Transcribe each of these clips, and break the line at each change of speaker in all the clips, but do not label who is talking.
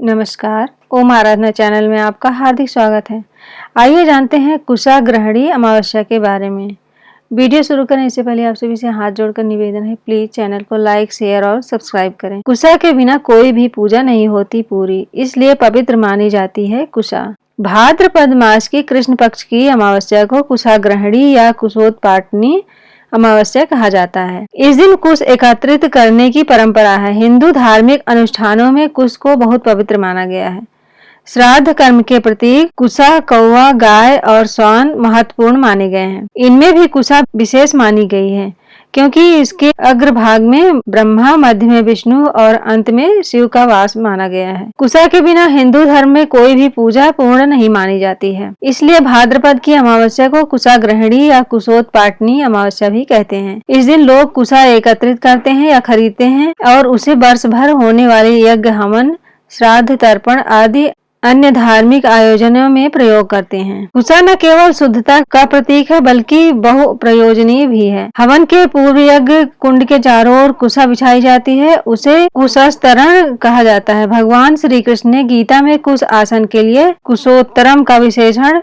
नमस्कार, ओम आराधना चैनल में आपका हार्दिक स्वागत है। आइए जानते हैं कुशाग्रहणी अमावस्या के बारे में। वीडियो शुरू करने से पहले आप सभी से हाथ जोड़कर निवेदन है, प्लीज चैनल को लाइक, शेयर और सब्सक्राइब करें। कुशा के बिना कोई भी पूजा नहीं होती पूरी, इसलिए पवित्र मानी जाती है कुशा। भाद्रपद मास की कृष्ण पक्ष की अमावस्या को कुशाग्रहणी या कुशोत्पाटनी अमावस्या कहा जाता है। इस दिन कुश एकत्रित करने की परंपरा है। हिंदू धार्मिक अनुष्ठानों में कुश को बहुत पवित्र माना गया है। श्राद्ध कर्म के प्रतीक कुशा, कौवा, गाय और श्वान महत्वपूर्ण माने गए हैं। इनमें भी कुशा विशेष मानी गई है क्योंकि इसके अग्रभाग में ब्रह्मा, मध्य में विष्णु और अंत में शिव का वास माना गया है। कुशा के बिना हिंदू धर्म में कोई भी पूजा पूर्ण नहीं मानी जाती है, इसलिए भाद्रपद की अमावस्या को कुशाग्रहणी या कुशोत्पाटनी अमावस्या भी कहते हैं। इस दिन लोग कुशा एकत्रित करते हैं या खरीदते हैं और उसे वर्ष भर होने वाले यज्ञ, हवन, श्राद्ध, तर्पण आदि अन्य धार्मिक आयोजनों में प्रयोग करते हैं। कुशा न केवल शुद्धता का प्रतीक है बल्कि बहु प्रयोजनीय भी है। हवन के पूर्व यज्ञ कुंड के चारों ओर कुशा बिछाई जाती है, उसे कुशस्तरण कहा जाता है। भगवान श्री कृष्ण ने गीता में कुश आसन के लिए कुशोत्तरम का विशेषण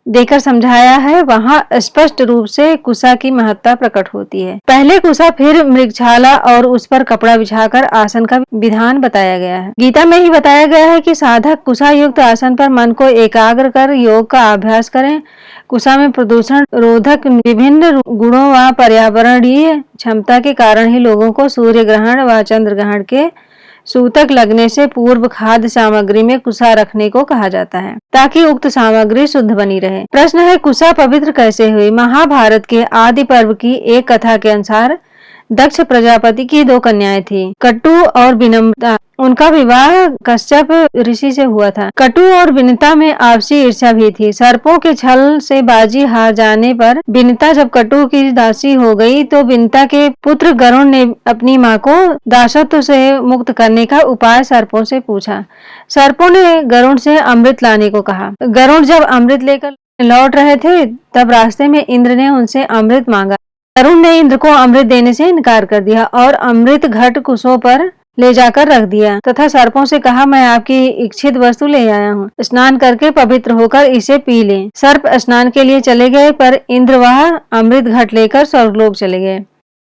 देकर समझाया है। वहाँ स्पष्ट रूप से कुशा की महत्ता प्रकट होती है। पहले कुशा, फिर मृगछाला और उस पर कपड़ा बिछाकर आसन का विधान बताया गया है। गीता में ही बताया गया है कि साधक कुशा युक्त आसन पर मन को एकाग्र कर योग का अभ्यास करें। कुशा में प्रदूषण रोधक विभिन्न गुणों व पर्यावरणीय क्षमता के कारण ही लोगों को सूर्य ग्रहण व चंद्र ग्रहण के सूतक लगने से पूर्व खाद्य सामग्री में कुशा रखने को कहा जाता है ताकि उक्त सामग्री शुद्ध बनी रहे। प्रश्न है, कुशा पवित्र कैसे हुई? महाभारत के आदि पर्व की एक कथा के अनुसार दक्ष प्रजापति की 2 कन्याएं थी, कटु और विनम्रता। उनका विवाह कश्यप ऋषि से हुआ था। कटु और विनिता में आपसी ईर्ष्या भी थी। सर्पों के छल से बाजी हार जाने पर विनिता जब कटु की दासी हो गई तो विनिता के पुत्र गरुण ने अपनी मां को दासत्व से मुक्त करने का उपाय सर्पों से पूछा। सर्पों ने गरुण से अमृत लाने को कहा। गरुण जब अमृत लेकर लौट रहे थे तब रास्ते में इंद्र ने उनसे अमृत मांगा। गरुण ने इंद्र को अमृत देने से इनकार कर दिया और अमृत घट कुशों पर ले जाकर रख दिया तथा सर्पों से कहा, मैं आपकी इच्छित वस्तु ले आया हूँ, स्नान करके पवित्र होकर इसे पी लें। सर्प स्नान के लिए चले गए पर इंद्र वह अमृत घट लेकर स्वर्गलोक चले गए।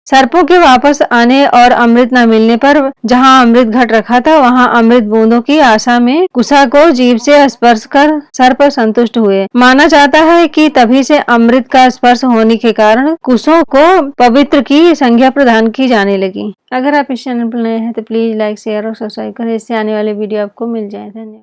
सर्पों के वापस आने और अमृत न मिलने पर जहाँ अमृत घट रखा था वहाँ अमृत बूंदों की आशा में कुशा को जीभ से स्पर्श कर सर्प संतुष्ट हुए। माना जाता है कि तभी से अमृत का स्पर्श होने के कारण कुशों को पवित्र की संज्ञा प्रदान की जाने लगी। अगर आप इस चैनल पर नए हैं तो प्लीज लाइक, शेयर और सब्सक्राइब करें, इससे आने वाले वीडियो आपको मिल जाए। धन्यवाद।